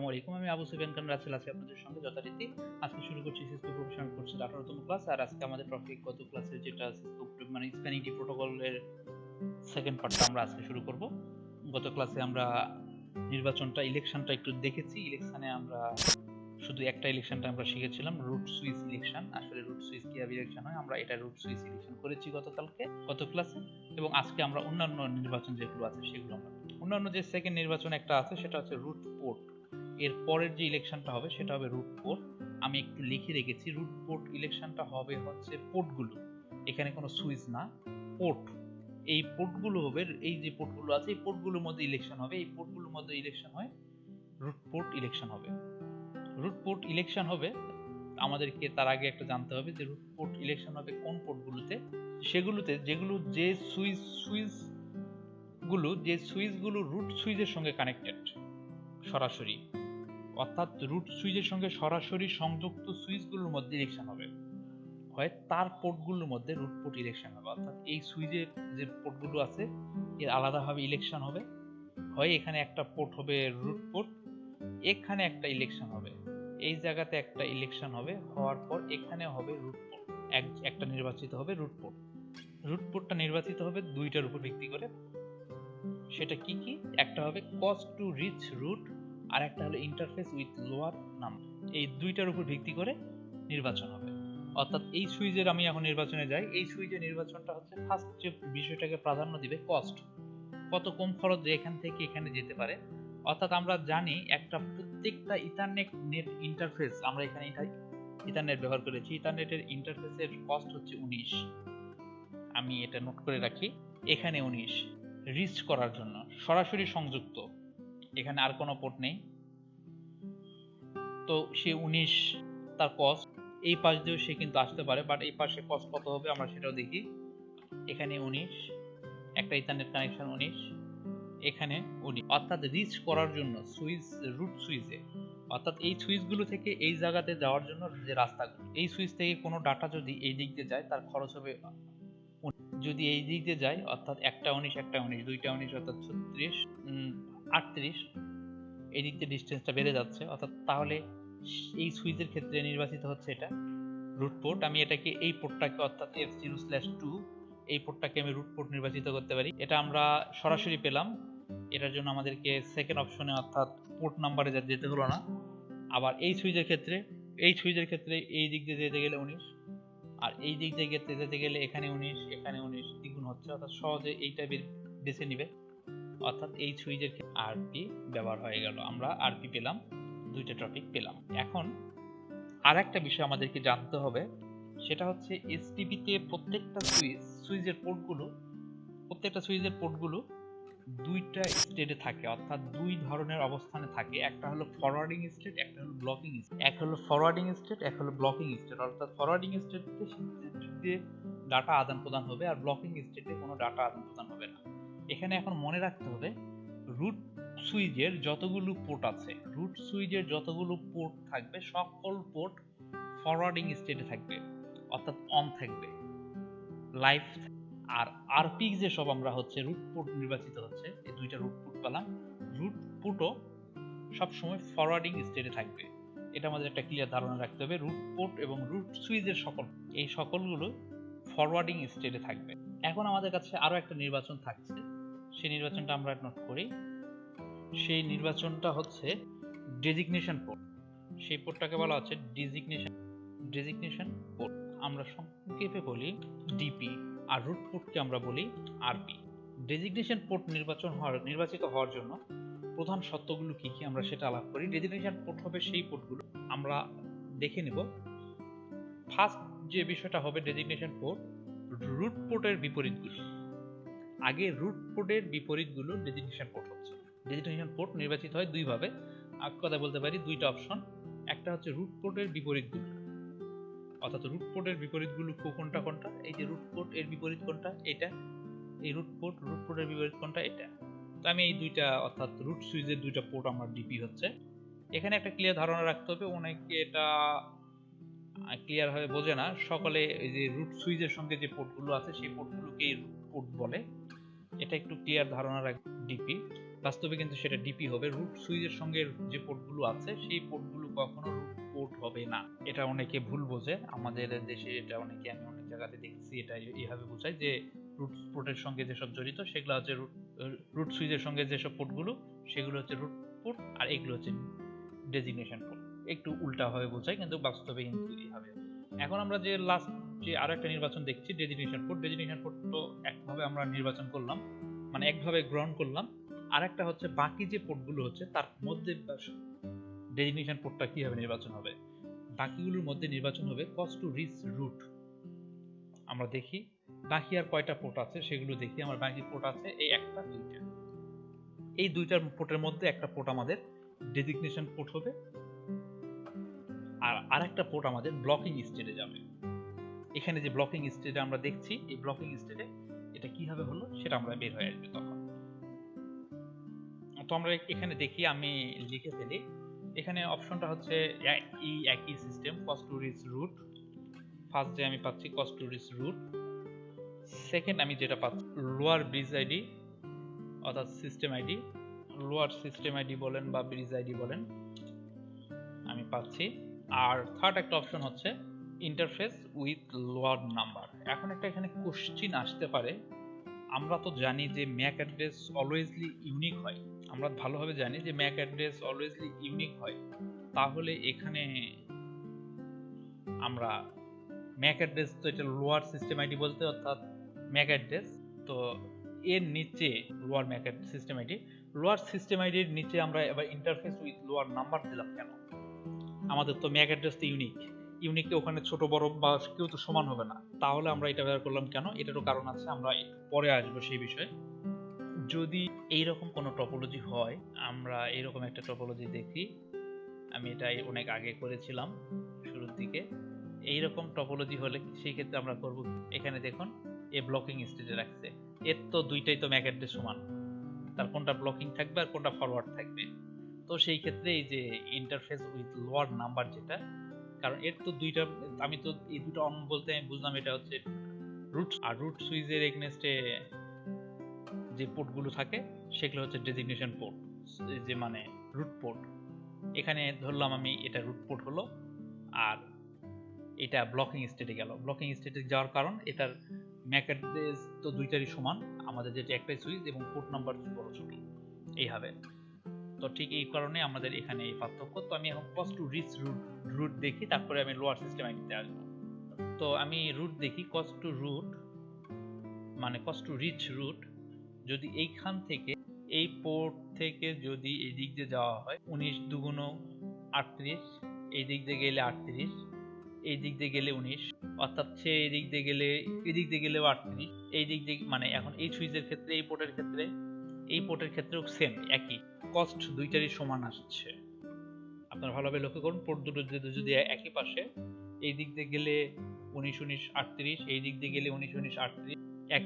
আসসালামু আলাইকুম। আমি আবু সুফিয়ান খান রাসেল আছি আপনাদের সঙ্গে যথারীতি। আজকে শুরু করছি সিসকো প্রফেশনাল কোর্সের 18তম ক্লাস। আর আজকে আমাদের টপিক গত ক্লাসের যেটা সিসকো মানে স্প্যানিটি প্রোটোকলের সেকেন্ড পার্টটা আমরা আজকে শুরু করব। গত ক্লাসে আমরা ইলেকশনটা একটু দেখেছি। ইলেকশনে আমরা শুধু একটা ইলেকশনটা আমরা শিখেছিলাম, রুট সুইচ ইলেকশন। আসলে রুট সুইচ কিভাবে ইলেকশন হয় আমরা এটা রুট সুইচ ইলেকশন করেছি গত ক্লাসে। এবং আজকে আমরা অন্যান্য নির্বাচন যেগুলো আছে সেগুলো আমরা অন্যান্য যে সেকেন্ড নির্বাচন একটা আছে সেটা হচ্ছে রুট পোর্ট। এর পরের যে ইলেকশনটা হবে সেটা হবে রুট পোর্ট। আমি একটু লিখে রেখেছি, রুট পোর্ট ইলেকশনটা হবে হচ্ছে পোর্টগুলো, এখানে কোনো সুইচ না, পোর্ট। এই পোর্টগুলো হবে, এই যে পোর্টগুলো আছে এই পোর্টগুলোর মধ্যে ইলেকশন হবে, এই পোর্টগুলোর মধ্যে ইলেকশন হয়, রুট পোর্ট ইলেকশন হবে। রুট পোর্ট ইলেকশন হবে, আমাদেরকে তার আগে একটা জানতে হবে যে রুট পোর্ট ইলেকশন হবে কোন পোর্টগুলোতে, সেগুলোতে যেগুলো যে সুইচগুলো রুট সুইচের সঙ্গে কানেক্টেড সরাসরি, অর্থাৎ রুট সুইচের সঙ্গে সরাসরি সংযুক্ত সুইচগুলোর মধ্যে ইলেকশন হবে, হয় তার পোর্টগুলোর মধ্যে রুট পোর্ট ইলেকশন হবে। অর্থাৎ এই সুইচের যে পোর্টগুলো আছে এর আলাদাভাবে ইলেকশন হবে, হয় এখানে একটা পোর্ট হবে রুট পোর্ট, এখানে একটা ইলেকশন হবে, এই জায়গাতে একটা ইলেকশন হবে, হওয়ার পর এখানে হবে রুট পোর্ট, একটা নির্বাচিত হবে রুট পোর্ট। রুট পোর্টটা নির্বাচিত হবে দুইটার উপর ভিত্তি করে। সেটা কি কি? একটা হবে কস্ট টু রিচ রুট, আর একটা হলো ইন্টারফেস উইথ লোয়ার নাম্বার। এই দুইটার উপর ভিত্তি করে নির্বাচন হবে। অর্থাৎ এই সুইচের আমি এখন নির্বাচনে যাই, এই সুইচের নির্বাচনটা হচ্ছে ফার্স্ট যে বিষয়টাকে প্রাধান্য দিবে কস্ট, কত কম খরচে এখান থেকে এখানে যেতে পারে। অর্থাৎ আমরা জানি প্রত্যেকটা ইথারনেট নেট ইন্টারফেস, আমরা এখানে ইথারনেট ব্যবহার করেছি, ইথারনেটের ইন্টারফেসের কস্ট হচ্ছে 19। আমি এটা নোট করে রাখি, এখানে 19 রিচ করার জন্য সরাসরি সংযুক্ত, এখানে আর কোনো পোর্ট নেই, তো সে 19 তার কস্ট। এই পাশ দিয়েও সে কিন্তু আসতে পারে, বাট এই পাশে কস্ট কত হবে আমরা সেটাও দেখি। এখানে 19, একটা ইথারনেট কানেকশন 19, এখানে 19। অর্থাৎ রিচ করার জন্য রুট সুইচে, অর্থাৎ এই সুইচগুলো থেকে এই জায়গাতে যাওয়ার জন্য যে রাস্তাগুলো, এই সুইচ থেকে কোনো ডাটা যদি এই দিক দিয়ে যায় তার খরচ হবে, যদি এই দিক দিয়ে যায় অর্থাৎ একটা 19 দুইটা 19 অর্থাৎ 36 38, এই দিক দিয়ে ডিস্টেন্সটা বেড়ে যাচ্ছে। অর্থাৎ তাহলে এই সুইচের ক্ষেত্রে নির্বাচিত হচ্ছে এটা রুট পোর্ট। আমি এটাকে এই পোর্টটাকে অর্থাৎ F0/2 এই পোর্টটাকে আমি রুট পোর্ট নির্বাচিত করতে পারি। এটা আমরা সরাসরি পেলাম, এটার জন্য আমাদেরকে সেকেন্ড অপশনে অর্থাৎ পোর্ট নাম্বারে যেতে হলো না। আবার এই সুইচের ক্ষেত্রে এই দিক দিয়ে যেতে গেলে 19, আর এই দিক দিয়ে যেতে গেলে এখানে 19 এখানে 19 দ্বিগুণ হচ্ছে, অর্থাৎ সহজে এইটা বেছে নিবে। অর্থাৎ এই সুইচের আরপি ব্যবহার হয়ে গেল, আমরা আরপি পেলাম, দুইটা টপিক পেলাম। এখন আর একটা বিষয় আমাদেরকে জানতে হবে, সেটা হচ্ছে এসটিপিতে প্রত্যেকটা সুইচের পোর্টগুলো দুইটা স্টেটে থাকে, অর্থাৎ দুই ধরনের অবস্থানে থাকে। একটা হলো ফরওয়ার্ডিং স্টেট, একটা হলো ব্লকিং স্টেট। এক হলো ফরওয়ার্ডিং স্টেট, এক হলো ব্লকিং স্টেট। অর্থাৎ ফরওয়ার্ডিং স্টেটে ডাটা আদান প্রদান হবে, আর ব্লকিং স্টেটে কোনো ডাটা আদান প্রদান হবে না। এখানে এখন মনে রাখতে হবে রুট সুইচের যতগুলো পোর্ট থাকবে সকল পোর্ট ফরওয়ার্ডিং স্টেটে থাকবে, অর্থাৎ অন থাকবে, লাইভ। আর আরপি যে সব আমরা হচ্ছে রুট পোর্ট নির্বাচিত হচ্ছে, এই দুইটা রুট পোর্ট পেলাম, রুট পোর্টও সবসময় ফরওয়ার্ডিং স্টেটে থাকবে। এটা আমাদের একটা ক্লিয়ার ধারণা রাখতে হবে। রুট পোর্ট এবং রুট সুইচের সকলগুলো ফরওয়ার্ডিং স্টেটে থাকবে। এখন আমাদের কাছে আরো একটা নির্বাচন থাকছে, সেই নির্বাচনটা আমরা নোট করি। সেই নির্বাচনটা হচ্ছে ডেজিগনেশন পোর্ট। সেই পোর্টটাকে বলা হচ্ছে ডেজিগনেশন পোর্ট, আমরা সংক্ষেপে বলি ডিপি, আর রুট পোর্টকে আমরা বলি আরপি। ডেজিগনেশন পোর্ট নির্বাচিত হওয়ার জন্য প্রধান শর্তগুলো কি কি আমরা সেটা আলাপ করি। ডেজিগনেশন পোর্ট হবে সেই পোর্টগুলো, আমরা দেখে নিব। ফার্স্ট যে বিষয়টা হবে ডেজিগনেশন পোর্ট, রুট পোর্টের বিপরীতগুলো। আগে রুট পোর্টের বিপরীতগুলো ডেজিগনেশন পোর্ট হচ্ছে। ডেজিগনেশন পোর্ট নির্বাচিত হয় দুইভাবে, এক কথা বলতে পারি দুইটা অপশন। একটা হচ্ছে রুট পোর্টের বিপরীতগুলো, অর্থাৎ রুট পোর্টের বিপরীতগুলো কোনটা, এই যে রুট পোর্ট এর বিপরীত কোনটা, এটা। এই রুট পোর্টের বিপরীত কোনটা, এটা। তো আমি এই দুইটা, অর্থাৎ রুট সুইচের দুইটা পোর্ট আমার ডিপি হচ্ছে। এখানে একটা ক্লিয়ার ধারণা রাখতে হবে, অনেকে এটা ক্লিয়ার ভাবে বোঝে না। সকলে এই যে রুট সুইচের সঙ্গে যে পোর্টগুলো আছে সেই পোর্টগুলোকেই রুট পোর্ট বলে, এটা একটু ক্লিয়ার ধারণা রাখ ডিপি। বাস্তবে কিন্তু সেটা ডিপি হবে। রুট সুইচের সঙ্গে যে পোর্টগুলো আছে সেই পোর্টগুলো কখনো রুট পোর্ট হবে না। এটা অনেকে ভুল বোঝে, আমাদের দেশে এটা অনেকে, আমি অনেক জায়গাতে দেখছি এটা এইভাবে বোঝায় যে রুট পোর্টের সঙ্গে যেসব জড়িত সেগুলো হচ্ছে রুট সুইচের সঙ্গে যেসব পোর্টগুলো সেগুলো হচ্ছে রুট পোর্ট, আর এগুলো হচ্ছে ডেজিগনেশন পোর্ট। একটু উল্টাভাবে বোঝায়, কিন্তু বাস্তবে কিন্তু এইভাবে। এখন আমরা যে লাস্ট যে আরো একটা নির্বাচন দেখছি ডেজিগনেশন পোর্ট। ডেজিগনেশন পোর্ট তো একভাবে আমরা নির্বাচন করলাম, মানে একভাবে গ্রহণ করলাম। আরেকটা হচ্ছে বাকি যে পোর্টগুলো হচ্ছে তার মধ্যে ডেজিগনেশন পোর্টটা কিভাবে নির্বাচন হবে। বাকিগুলোর মধ্যে নির্বাচন হবে কস্ট টু রিচ রুট। আমরা দেখি বাকি আর কয়টা পোর্ট আছে সেগুলো দেখি। আমার বাকি পোর্ট আছে এই একটা দুইটা, এই দুইটার পোর্টের মধ্যে একটা পোর্ট আমাদের ডেজিগনেশন পোর্ট হবে, আর আরেকটা পোর্ট আমাদের ব্লকিং স্টেটে যাবে। এখানে যে ব্লকিং স্টেটে আমরা দেখছি, এই ব্লকিং স্টেটে এটা কিভাবে হলো সেটা আমরা বের হয়ে আসবে তখন। তো আমরা এখানে দেখি, আমি লিখে ফেলি। এখানে অপশনটা হচ্ছে এই একই system, cost to reach root. First যে আমি পাচ্ছি cost to reach root. Second আমি যেটা পাচ্ছি লোয়ার ব্রিজ আইডি অর্থাৎ system ID, lower system ID বলেন বা ব্রিজ আইডি বলেন, আমি পাচ্ছি। আর থার্ড একটা অপশন হচ্ছে ইন্টারফেস উইথ লোয়ার নাম্বার। এখন একটা এখানে কোশ্চিন আসতে পারে, আমরা তো জানি যে ম্যাক অ্যাড্রেস অলওয়েজলি ইউনিক হয়, আমরা ভালোভাবে জানি যে ম্যাক অ্যাড্রেস অলওয়েজলি ইউনিক হয়। তাহলে এখানে আমরা ম্যাক অ্যাড্রেস, তো এটা লোয়ার সিস্টেম আইডি বলতে অর্থাৎ ম্যাক অ্যাড্রেস, তো এর নিচে lower Mac system ID, lower system আইডির নিচে আমরা এবার ইন্টারফেস উইথ লোয়ার নাম্বার দিলাম কেন? আমাদের তো ম্যাক অ্যাড্রেস তো ইউনিক, ইউনিক ওখানে ছোট বড় বা কেউ তো সমান হবে না, তাহলে আমরা এটা ব্যবহার করলাম কেন? এটারও কারণ আছে, আমরা পরে আসবো সেই বিষয়ে। যদি এইরকম কোনো টপোলজি হয়, আমরা এইরকম একটা টপোলজি দেখি, আমি এটা অনেক আগে করেছিলাম শুরুর দিকে। এইরকম টপোলজি হলে সেই ক্ষেত্রে আমরা করব, এখানে দেখুন এ ব্লকিং স্টেজে রাখছে, এর তো দুইটাই তো ম্যাক অ্যাড্রেস সমান, তার কোনটা ব্লকিং থাকবে আর কোনটা ফরওয়ার্ড থাকবে। তো সেই ক্ষেত্রে এই যে ইন্টারফেস উইথ লোয়ার নাম্বার যেটা, কারণ এর তো দুইটা, আমি তো এই দুটো অন বলতে আমি বুঝলাম এটা হচ্ছে রুট, আর রুট সুইচের এগেইনস্টে যে পোর্টগুলো থাকে সেগুলো হচ্ছে ডেজিগনেশন পোর্ট, যে মানে রুট পোর্ট। এখানে ধরলাম আমি এটা রুট পোর্ট হলো, আর এটা ব্লকিং স্টেটে গেল। ব্লকিং স্টেটে যাওয়ার কারণ এটার ম্যাক অ্যাড্রেস তো দুইটারই সমান, আমাদের যেটা একটাই সুইচ এবং পোর্ট নাম্বার বড় ছোট এইভাবে। তো ঠিক এই কারণে আমাদের এখানে এই পার্থক্য। তো আমি এখন কস্ট টু রিচ রুট দেখি, তারপরে আমি লোয়ার সিস্টেম আইডিতে আসবো। তো আমি রুট দেখি, কস্ট টু রুট মানে কস্ট টু রিচ রুট, যদি এইখান থেকে এই পোর্ট থেকে যদি এই দিক দিয়ে যাওয়া হয় 19 দুগুণ 38, এই দিক দিয়ে গেলে 38, এই দিক দিয়ে গেলে 19, অর্থাৎ সে এই দিক দিয়ে গেলে এই দিক দিয়ে গেলেও 38, এই দিক দিয়ে মানে এখন এই সুইচের ক্ষেত্রে এই পোর্টের ক্ষেত্রে এই পোর্টের ক্ষেত্রেও সেম একই কস্ট, দুইটারই সমান আসছে। আপনারা ভালোভাবে লক্ষ্য করুন, পোর্ট দুটো যদি একই পাশে, এই দিক দিয়ে গেলে 19 19 38, এই দিক দিয়ে গেলে 19 19 38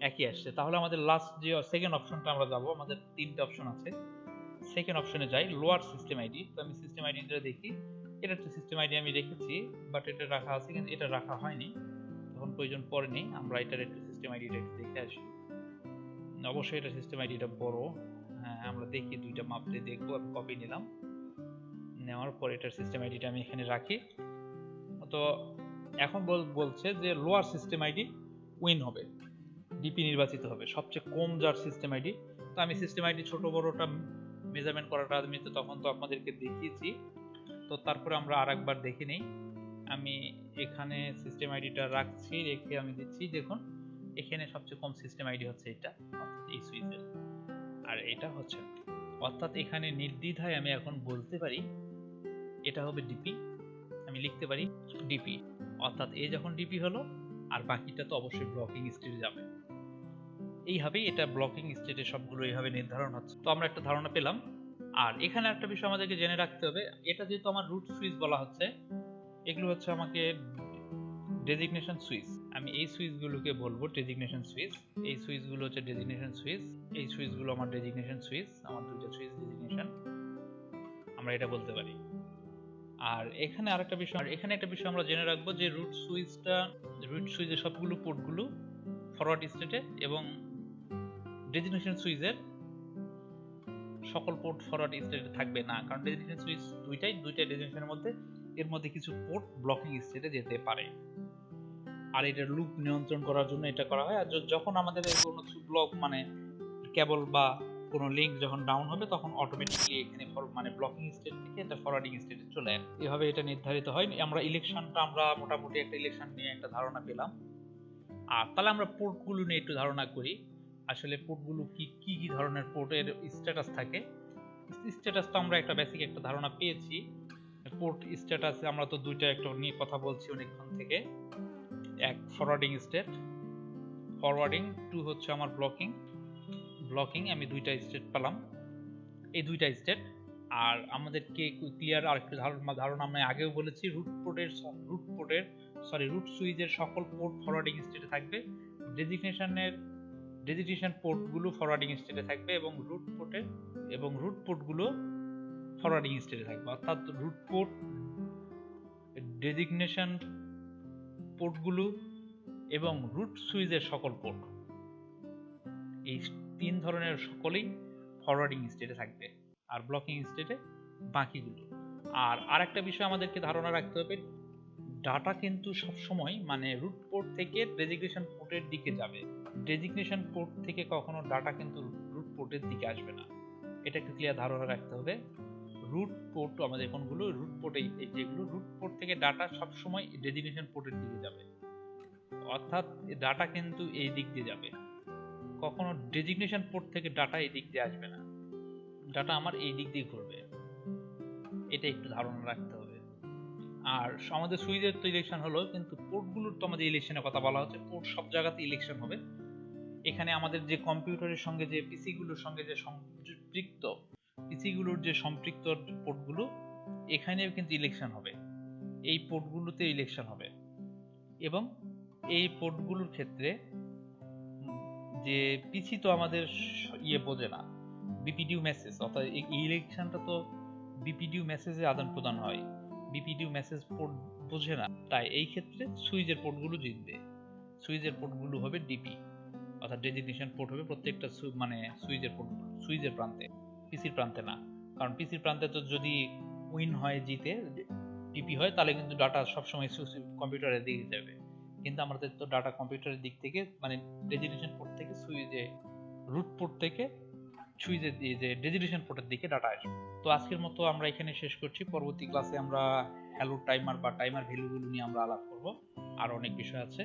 একই আসছে। তাহলে আমাদের লাস্ট যে সেকেন্ড অপশনটা আমরা যাব, আমাদের তিনটা অপশন আছে, সেকেন্ড অপশনে যাই, লোয়ার সিস্টেম আইডি। তো আমি সিস্টেম আইডিটা দেখি, এটা একটা সিস্টেম আইডি আমি রেখেছি, বাট এটা রাখা আছে কিন্তু এটা রাখা হয়নি, তখন প্রয়োজন পড়েনি। আমরা এটার একটু সিস্টেম আইডিটা একটু দেখে আসি। অবশ্যই এটা সিস্টেম আইডিটা বড়, হ্যাঁ আমরা দেখি, দুইটা মাপ দিয়ে দেখবো। আমি কপি নিলাম, নেওয়ার পর এটার সিস্টেম আইডিটা আমি এখানে রাখি। তো এখন বলছে যে লোয়ার সিস্টেম আইডি উইন হবে, ডিপি নির্বাচিত হবে, সবচেয়ে কম যার সিস্টেম আইডি। তো আমি সিস্টেম আইডি ছোট বড়টা মেজারমেন্ট করাটা আমি তো তখন তো আপনাদেরকে দেখিয়েছি, তো তারপরে আমরা আরেকবার দেখে নেই। আমি এখানে সিস্টেম আইডিটা রাখছি, রেখে আমি দিচ্ছি, দেখুন এখানে সবচেয়ে কম সিস্টেম আইডি হচ্ছে এটা, অর্থাৎ এই সুইচের, আর এটা হচ্ছে, অর্থাৎ এখানে নির্দ্বিধায় আমি এখন বলতে পারি এটা হবে ডিপি। আমি লিখতে পারি ডিপি, অর্থাৎ এ যখন ডিপি হলো আর বাকিটা তো অবশ্যই ব্লকিং স্টেটে যাবে। এইভাবেই এটা ব্লকিং স্টেটে সবগুলো এইভাবে নির্ধারণ হচ্ছে। তো আমরা একটা ধারণা পেলাম। আর এখানে একটা বিষয় আমাদেরকে জেনে রাখতে হবে, এটা যেহেতু আমার রুট সুইচ বলা হচ্ছে, এগুলো হচ্ছে আমাকে ডেজিগনেশন সুইচ, আমি এই সুইচগুলোকে বলবো ডেজিগনেশন সুইচ। এই সুইচগুলো হচ্ছে ডেজিগনেশন সুইচ, এই সুইচগুলো আমার ডেজিগনেশন সুইচ, আমার দুইটা সুইচ ডেজিগনেশন, আমরা এটা বলতে পারি। আর এখানে আরেকটা বিষয়, এখানে একটা বিষয় আমরা জেনে রাখবো যে রুট সুইচের সবগুলো পোর্টগুলো ফরওয়ার্ড স্টেটে এবং ডেজিগনেশন সুইচের সকল পোর্ট ফরওয়ার্ড স্টেটে থাকবে না, কারণ ডেজিগনেশন সুইচ দুইটাই ডেজিগনেশনের মধ্যে এর মধ্যে কিছু পোর্ট ব্লকিং স্টেটে যেতে পারে। আর এটা লুপ নিয়ন্ত্রণ করার জন্য এটা করা হয়। আর যখন আমাদের কোনো ব্লক মানে কেবল বা কোনো লিংক যখন ডাউন হবে তখন অটোমেটিক্যালি এখানে মানে ব্লকিং স্টেট থেকে এটা ফরওয়ার্ডিং স্টেটে চলে আসে। এভাবে এটা নির্ধারিত হয়। আমরা মোটামুটি একটা ইলেকশন নিয়ে একটা ধারণা পেলাম। আর তাহলে আমরা পোর্টগুলো নিয়ে একটু ধারণা করি। আসলে পোর্টগুলো কি ধরনের পোর্টের স্ট্যাটাস থাকে। স্ট্যাটাসটা আমরা একটা বেসিক একটা ধারণা পেয়েছি। পোর্ট স্ট্যাটাসে আমরা তো দুইটা একটা নিয়ে কথা বলছি অনেকক্ষণ থেকে। এক ফরওয়ার্ডিং স্টেট, ফরওয়ার্ডিং, টু হচ্ছে আমার ব্লকিং। আমি দুইটা স্টেট পেলাম, এই দুইটা স্টেট। আর আমাদেরকে ক্লিয়ার আরেকটু ধারণা আমি আগেও বলেছি, রুট সুইচের সকল পোর্ট ফরওয়ার্ডিং স্টেটে থাকবে। ডেজিগনেশন পোর্টগুলো ফরওয়ার্ডিং স্টেটে থাকবে এবং রুট পোর্টগুলো ফরওয়ার্ডিং স্টেটে থাকবে। অর্থাৎ রুট পোর্ট, ডেজিগনেশন পোর্টগুলো এবং রুট সুইচের সকল পোর্ট, এই তিন ধরনের সকলেই ফরওয়ার্ডিং স্টেটে থাকবে আর ব্লকিং স্টেটে বাকিগুলো। আর আরেকটা বিষয় আমাদেরকে ধারণা রাখতে হবে, ডাটা কিন্তু সবসময় মানে রুট পোর্ট থেকে ডেজিগনেশন পোর্টের দিকে যাবে। ডেজিগনেশন পোর্ট থেকে কখনো ডাটা কিন্তু রুট পোর্টের দিকে আসবে না। এটা একটু ক্লিয়ার ধারণা রাখতে হবে। রুট পোর্ট আমাদের কোনগুলো, রুট পোর্টে যেগুলো রুট পোর্ট থেকে ডাটা সবসময় ডেজিগনেশন পোর্টের দিকে যাবে। অর্থাৎ ডাটা কিন্তু এই দিক দিয়ে যাবে, কখনো ডেজিগনেশন পোর্ট থেকে ডাটা এই দিক দিয়ে আসবে না। ডাটা আমার এই দিক দিয়ে ঘুরবে, এটা একটু ধারণা রাখতে হবে। আর আমাদের সুইচের তো ইলেকশন হলো, কিন্তু পোর্টগুলোর তো আমাদের ইলেকশনের কথা বলা হচ্ছে। পোর্ট সব জায়গাতে ইলেকশন হবে। এখানে আমাদের যে কম্পিউটারের সঙ্গে যে পিসিগুলোর সঙ্গে যে সম্পৃক্ত পোর্টগুলো, এখানেও কিন্তু ইলেকশন হবে। এই পোর্টগুলোতে ইলেকশন হবে এবং এই পোর্টগুলোর ক্ষেত্রে যে পিসি তো আমাদের বোঝে না, বিপিডিউ মেসেজ, অর্থাৎ এই ইলেকশনটা তো বিপিডিউ মেসেজে আদান প্রদান হয়। বিপিডিউ মেসেজ পোর্ট বোঝে না, তাই এই ক্ষেত্রে সুইচের পোর্টগুলো জিতবে। সুইচের পোর্টগুলো হবে ডিপি, অর্থাৎ ডেজিগনেশন পোর্ট হবে প্রত্যেকটা মানে সুইচের প্রান্তে, পিসির প্রান্তে না। কারণ পিসির প্রান্তে তো যদি উইন হয়, জিতে ডিপি হয়, তাহলে কিন্তু ডাটা সবসময় কম্পিউটারের দিকে যাবে। কিন্তু আমাদের তো ডাটা কম্পিউটারের দিক থেকে মানে ডেজিগনেশন পোর্ট থেকে সুইচে, রুট পোর্ট থেকে সুইচের যে ডেজিগনেশন পোর্টের দিকে ডাটা আসবে। তো আজকের মতো আমরা এখানে শেষ করছি। পরবর্তী ক্লাসে আমরা হ্যালো টাইমার বা টাইমার ভ্যালুগুলো নিয়ে আমরা আলাপ করব। আর অনেক বিষয় আছে।